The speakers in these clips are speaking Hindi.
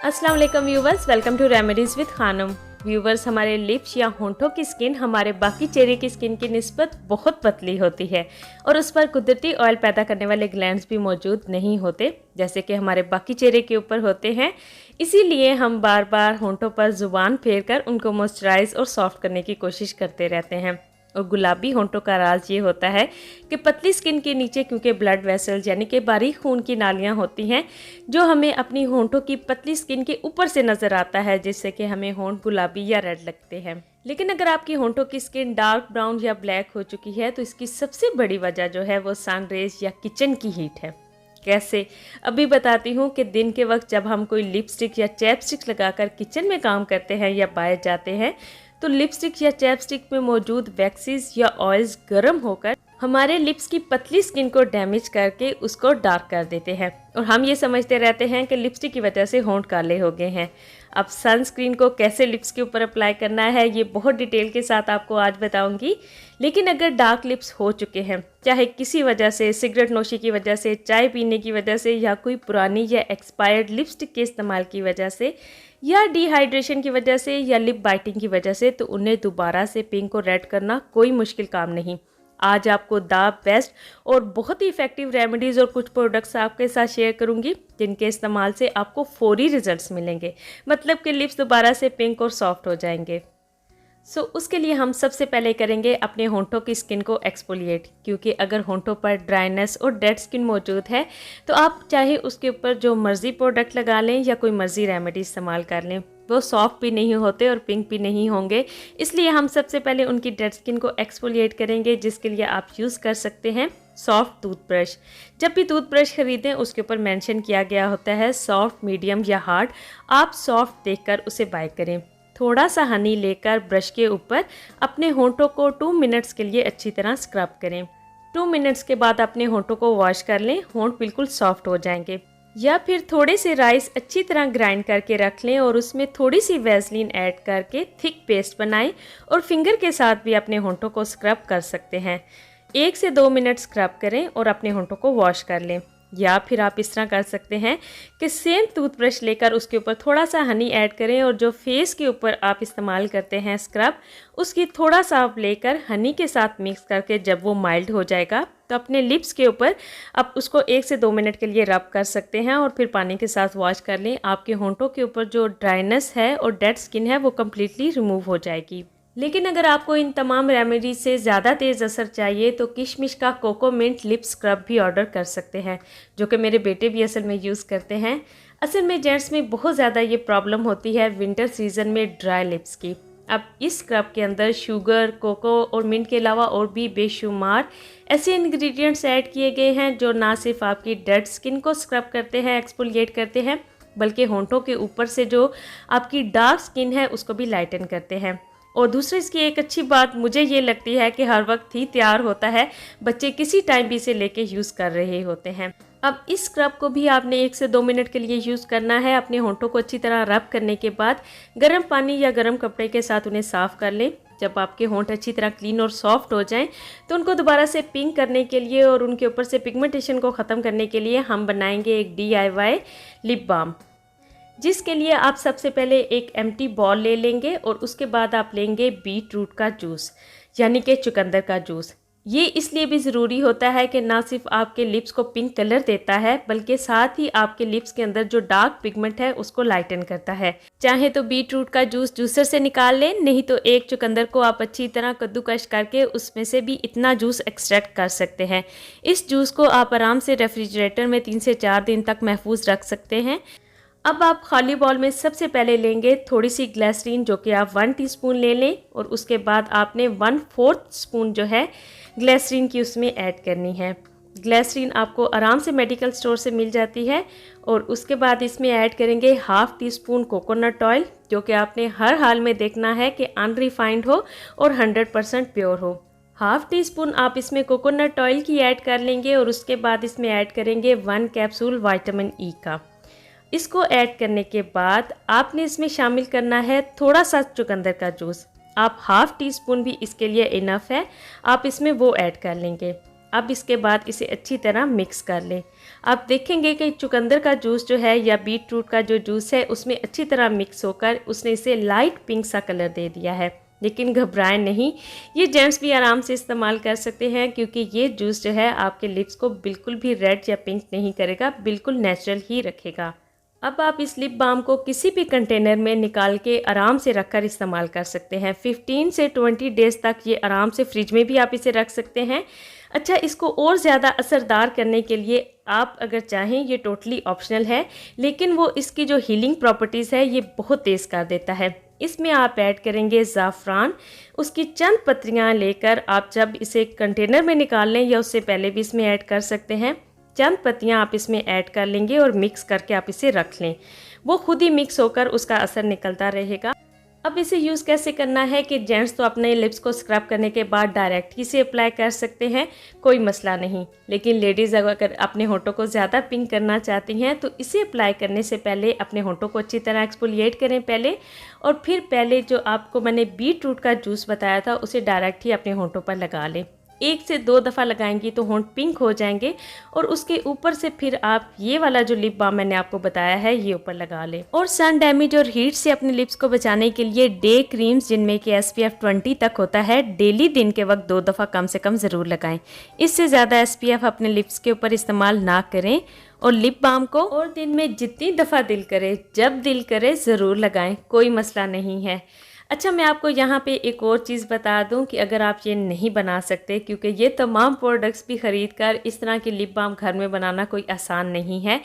अस्सलाम वालेकुम viewers, welcome to remedies with Khanam. Viewers, हमारे लिप्स या होंठों की स्किन हमारे बाकी चेहरे की स्किन की निस्बत बहुत पतली होती है और उस पर कुदरती ऑयल पैदा करने वाले ग्लैंड्स भी मौजूद नहीं होते जैसे कि हमारे बाकी चेहरे के ऊपर होते हैं। इसीलिए हम बार बार होंठों पर ज़ुबान फेर कर उनको मॉइस्चराइज और सॉफ्ट करने की कोशिश करते रहते हैं। और गुलाबी होंठों का राज ये होता है कि पतली स्किन के नीचे क्योंकि ब्लड वेसल्स यानी कि बारीक खून की नालियां होती हैं जो हमें अपनी होंठों की पतली स्किन के ऊपर से नज़र आता है, जिससे कि हमें होंठ गुलाबी या रेड लगते हैं। लेकिन अगर आपकी होंठों की स्किन डार्क ब्राउन या ब्लैक हो चुकी है तो इसकी सबसे बड़ी वजह जो है वो सन रेज या किचन की हीट है। कैसे, अभी बताती हूँ कि दिन के वक्त जब हम कोई लिपस्टिक या चैपस्टिक लगाकर किचन में काम करते हैं या बाहर जाते हैं तो लिपस्टिक या चैपस्टिक में मौजूद वैक्सीज या ऑयल्स गर्म होकर हमारे लिप्स की पतली स्किन को डैमेज करके उसको डार्क कर देते हैं और हम ये समझते रहते हैं कि लिपस्टिक की वजह से होंठ काले हो गए हैं। अब सनस्क्रीन को कैसे लिप्स के ऊपर अप्लाई करना है ये बहुत डिटेल के साथ आपको आज बताऊंगी। लेकिन अगर डार्क लिप्स हो चुके हैं, चाहे किसी वजह से, सिगरेट नोशी की वजह से, चाय पीने की वजह से या कोई पुरानी या एक्सपायर्ड लिपस्टिक के इस्तेमाल की वजह से या डिहाइड्रेशन की वजह से या लिप बाइटिंग की वजह से, तो उन्हें दोबारा से पिंक और रेड करना कोई मुश्किल काम नहीं। आज आपको द बेस्ट और बहुत ही इफेक्टिव रेमेडीज़ और कुछ प्रोडक्ट्स आपके साथ शेयर करूंगी जिनके इस्तेमाल से आपको फौरी रिजल्ट्स मिलेंगे, मतलब कि लिप्स दोबारा से पिंक और सॉफ्ट हो जाएंगे। उसके लिए हम सबसे पहले करेंगे अपने होंठों की स्किन को एक्सफोलिएट, क्योंकि अगर होंठों पर ड्राइनेस और डेड स्किन मौजूद है तो आप चाहे उसके ऊपर जो मर्ज़ी प्रोडक्ट लगा लें या कोई मर्ज़ी रेमेडी इस्तेमाल कर लें, वो सॉफ्ट भी नहीं होते और पिंक भी नहीं होंगे। इसलिए हम सबसे पहले उनकी डेड स्किन को एक्सफोलिएट करेंगे, जिसके लिए आप यूज़ कर सकते हैं सॉफ्ट टूथब्रश। जब भी टूथब्रश खरीदें उसके ऊपर मेंशन किया गया होता है सॉफ्ट, मीडियम या हार्ड। आप सॉफ्ट देखकर उसे बाय करें। थोड़ा सा हनी लेकर ब्रश के ऊपर अपने होंठों को 2 मिनट्स के लिए अच्छी तरह स्क्रब करें। 2 मिनट्स के बाद अपने होंठों को वॉश कर लें, होंठ बिल्कुल सॉफ्ट हो जाएंगे। या फिर थोड़े से राइस अच्छी तरह ग्राइंड करके रख लें और उसमें थोड़ी सी वैसलीन ऐड करके थिक पेस्ट बनाएं और फिंगर के साथ भी अपने होंठों को स्क्रब कर सकते हैं। 1 से 2 मिनट स्क्रब करें और अपने होंठों को वॉश कर लें। या फिर आप इस तरह कर सकते हैं कि सेम टूथब्रश लेकर उसके ऊपर थोड़ा सा हनी ऐड करें और जो फेस के ऊपर आप इस्तेमाल करते हैं स्क्रब, उसकी थोड़ा सा आप लेकर हनी के साथ मिक्स करके जब वो माइल्ड हो जाएगा तो अपने लिप्स के ऊपर आप उसको 1 से 2 मिनट के लिए रब कर सकते हैं और फिर पानी के साथ वॉश कर लें। आपके होंठों के ऊपर जो ड्राइनेस है और डेड स्किन है वो कम्प्लीटली रिमूव हो जाएगी। लेकिन अगर आपको इन तमाम रेमेडीज से ज़्यादा तेज़ असर चाहिए तो किशमिश का कोको मिंट लिप स्क्रब भी ऑर्डर कर सकते हैं, जो कि मेरे बेटे भी असल में यूज़ करते हैं। असल में जेंट्स में बहुत ज़्यादा ये प्रॉब्लम होती है विंटर सीजन में ड्राई लिप्स की। अब इस स्क्रब के अंदर शुगर, कोको और मिंट के अलावा और भी बेशुमार ऐसे इंग्रेडिएंट्स ऐड किए गए हैं जो ना सिर्फ आपकी डेड स्किन को स्क्रब करते हैं, एक्सफोलिएट करते हैं, बल्कि होंठों के ऊपर से जो आपकी डार्क स्किन है उसको भी लाइटन करते हैं। और दूसरी इसकी एक अच्छी बात मुझे ये लगती है कि हर वक्त ही तैयार होता है, बच्चे किसी टाइम भी इसे लेके यूज़ कर रहे होते हैं। अब इस स्क्रब को भी आपने 1 से 2 मिनट के लिए यूज़ करना है। अपने होंठों को अच्छी तरह रब करने के बाद गर्म पानी या गर्म कपड़े के साथ उन्हें साफ़ कर लें। जब आपके होंठ अच्छी तरह क्लीन और सॉफ्ट हो जाएं तो उनको दोबारा से पिंक करने के लिए और उनके ऊपर से पिगमेंटेशन को ख़त्म करने के लिए हम बनाएंगे एक DIY लिप बाम, जिसके लिए आप सबसे पहले एक एम्प्टी बॉल ले लेंगे और उसके बाद आप लेंगे बीट रूट का जूस यानी कि चुकंदर का जूस। ये इसलिए भी ज़रूरी होता है कि ना सिर्फ आपके लिप्स को पिंक कलर देता है बल्कि साथ ही आपके लिप्स के अंदर जो डार्क पिगमेंट है उसको लाइटन करता है। चाहे तो बीट रूट का जूस जूसर से निकाल लें, नहीं तो एक चुकंदर को आप अच्छी तरह कद्दूकश करके उसमें से भी इतना जूस एक्सट्रैक्ट कर सकते हैं। इस जूस को आप आराम से रेफ्रिजरेटर में 3 से 4 दिन तक महफूज रख सकते हैं। अब आप खाली बॉल में सबसे पहले लेंगे थोड़ी सी ग्लिसरीन, जो कि आप 1 टीस्पून ले लें और उसके बाद आपने 1/4 स्पून जो है ग्लिसरीन की उसमें ऐड करनी है। ग्लिसरीन आपको आराम से मेडिकल स्टोर से मिल जाती है। और उसके बाद इसमें ऐड करेंगे 1/2 टीस्पून कोकोनट ऑयल, जो कि आपने हर हाल में देखना है कि अनरिफाइंड हो और 100% प्योर हो। 1/2 टीस्पून आप इसमें कोकोनट ऑयल की ऐड कर लेंगे और उसके बाद इसमें ऐड करेंगे 1 कैप्सूल विटामिन ई का। इसको ऐड करने के बाद आपने इसमें शामिल करना है थोड़ा सा चुकंदर का जूस। आप 1/2 टीस्पून भी इसके लिए इनफ है, आप इसमें वो ऐड कर लेंगे। अब इसके बाद इसे अच्छी तरह मिक्स कर लें। आप देखेंगे कि चुकंदर का जूस जो है या बीट रूट का जो जूस है उसमें अच्छी तरह मिक्स होकर उसने इसे लाइट पिंक सा कलर दे दिया है। लेकिन घबराएं नहीं, ये जेंट्स भी आराम से इस्तेमाल कर सकते हैं क्योंकि ये जूस जो है आपके लिप्स को बिल्कुल भी रेड या पिंक नहीं करेगा, बिल्कुल नेचुरल ही रखेगा। अब आप इस लिप बाम को किसी भी कंटेनर में निकाल के आराम से रखकर इस्तेमाल कर सकते हैं। 15 से 20 डेज़ तक ये आराम से फ्रिज में भी आप इसे रख सकते हैं। अच्छा, इसको और ज़्यादा असरदार करने के लिए आप अगर चाहें, ये टोटली ऑप्शनल है, लेकिन वो इसकी जो हीलिंग प्रॉपर्टीज़ है ये बहुत तेज़ कर देता है। इसमें आप ऐड करेंगे ज़ाफ़रान। उसकी चंद पत्तियाँ लेकर आप जब इसे कंटेनर में निकाल लें या उससे पहले भी इसमें ऐड कर सकते हैं, चंद पत्तियाँ आप इसमें ऐड कर लेंगे और मिक्स करके आप इसे रख लें। वो खुद ही मिक्स होकर उसका असर निकलता रहेगा। अब इसे यूज़ कैसे करना है कि जेंट्स तो अपने लिप्स को स्क्रब करने के बाद डायरेक्ट ही से अप्लाई कर सकते हैं, कोई मसला नहीं। लेकिन लेडीज़ अगर अपने होठों को ज़्यादा पिंक करना चाहती हैं तो इसे अप्लाई करने से पहले अपने होठों को अच्छी तरह एक्सफोलिएट करें पहले, और फिर पहले जो आपको मैंने बीट रूट का जूस बताया था उसे डायरेक्ट ही अपने होठों पर लगा लें। 1 से 2 दफ़ा लगाएंगी तो होंठ पिंक हो जाएंगे, और उसके ऊपर से फिर आप ये वाला जो लिप बाम मैंने आपको बताया है ये ऊपर लगा लें। और सन डैमेज और हीट से अपने लिप्स को बचाने के लिए डे क्रीम्स जिनमें कि SPF 20 तक होता है, डेली दिन के वक्त 2 दफ़ा कम से कम ज़रूर लगाएं। इससे ज़्यादा SPF अपने लिप्स के ऊपर इस्तेमाल ना करें, और लिप बाम को और दिन में जितनी दफ़ा दिल करे, जब दिल करे ज़रूर लगाएं, कोई मसला नहीं है। अच्छा, मैं आपको यहाँ पे एक और चीज़ बता दूँ कि अगर आप ये नहीं बना सकते, क्योंकि ये तमाम प्रोडक्ट्स भी ख़रीद कर इस तरह की लिप बाम घर में बनाना कोई आसान नहीं है।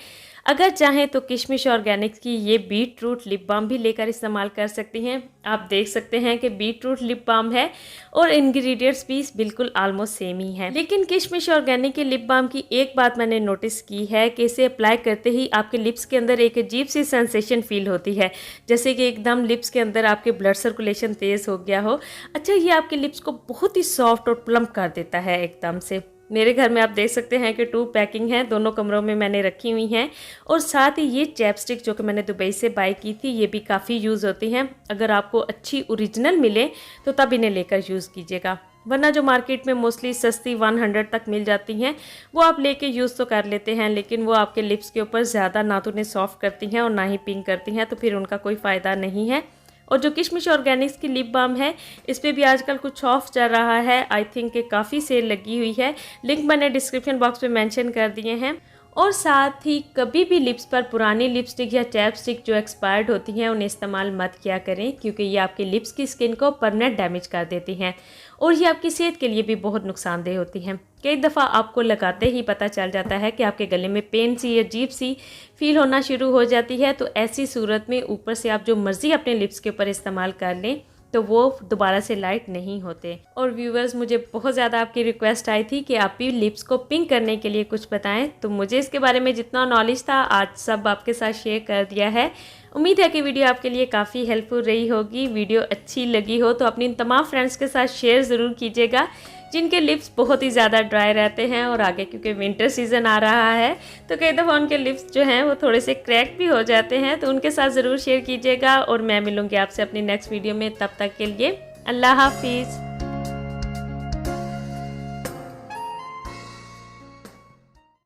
अगर चाहें तो किशमिश ऑर्गेनिक्स की ये बीट रूट लिप बाम भी लेकर इस्तेमाल कर सकती हैं। आप देख सकते हैं कि बीट रूट लिप बाम है और इंग्रेडिएंट्स भी बिल्कुल ऑलमोस्ट सेम ही हैं। लेकिन किशमिश ऑर्गेनिक के लिप बाम की एक बात मैंने नोटिस की है कि इसे अप्लाई करते ही आपके लिप्स के अंदर एक अजीब सी सेंसेशन फील होती है, जैसे कि एकदम लिप्स के अंदर आपके ब्लड सर्कुलेशन तेज़ हो गया हो। अच्छा, ये आपके लिप्स को बहुत ही सॉफ्ट और प्लम्प कर देता है एकदम से। मेरे घर में आप देख सकते हैं कि 2 पैकिंग है, दोनों कमरों में मैंने रखी हुई हैं। और साथ ही ये चैपस्टिक जो कि मैंने दुबई से बाय की थी, ये भी काफ़ी यूज़ होती हैं। अगर आपको अच्छी ओरिजिनल मिले तो तब इन्हें लेकर यूज़ कीजिएगा, वरना जो मार्केट में मोस्टली सस्ती 100 तक मिल जाती हैं वो आप लेके यूज़ तो कर लेते हैं, लेकिन वो आपके लिप्स के ऊपर ज़्यादा ना तो उन्हें सॉफ्ट करती हैं और ना ही पिंक करती हैं, तो फिर उनका कोई फ़ायदा नहीं है। और जो किशमिश ऑर्गेनिक्स की लिप बाम है, इस पर भी आजकल कुछ ऑफ चल रहा है। आई थिंक कि काफ़ी सेल लगी हुई है, लिंक मैंने डिस्क्रिप्शन बॉक्स में मेंशन कर दिए हैं। और साथ ही कभी भी लिप्स पर पुरानी लिपस्टिक या चैपस्टिक जो एक्सपायर्ड होती हैं उन्हें इस्तेमाल मत किया करें, क्योंकि ये आपके लिप्स की स्किन को परमानेंट डैमेज कर देती हैं और ये आपकी सेहत के लिए भी बहुत नुकसानदेह होती हैं। कई दफ़ा आपको लगाते ही पता चल जाता है कि आपके गले में पेन सी या अजीब सी फील होना शुरू हो जाती है, तो ऐसी सूरत में ऊपर से आप जो मर्ज़ी अपने लिप्स के ऊपर इस्तेमाल कर लें तो वो दोबारा से लाइट नहीं होते। और व्यूवर्स, मुझे बहुत ज़्यादा आपकी रिक्वेस्ट आई थी कि आप भी लिप्स को पिंक करने के लिए कुछ बताएं, तो मुझे इसके बारे में जितना नॉलेज था आज सब आपके साथ शेयर कर दिया है। उम्मीद है कि वीडियो आपके लिए काफ़ी हेल्पफुल रही होगी। वीडियो अच्छी लगी हो तो अपनी तमाम फ्रेंड्स के साथ शेयर ज़रूर कीजिएगा जिनके लिप्स बहुत ही ज़्यादा ड्राई रहते हैं, और आगे क्योंकि विंटर सीज़न आ रहा है तो कई दफ़ा उनके लिप्स जो हैं वो थोड़े से क्रैक भी हो जाते हैं, तो उनके साथ ज़रूर शेयर कीजिएगा। और मैं मिलूँगी आपसे अपनी नेक्स्ट वीडियो में, तब तक के लिए अल्लाह हाफिज़।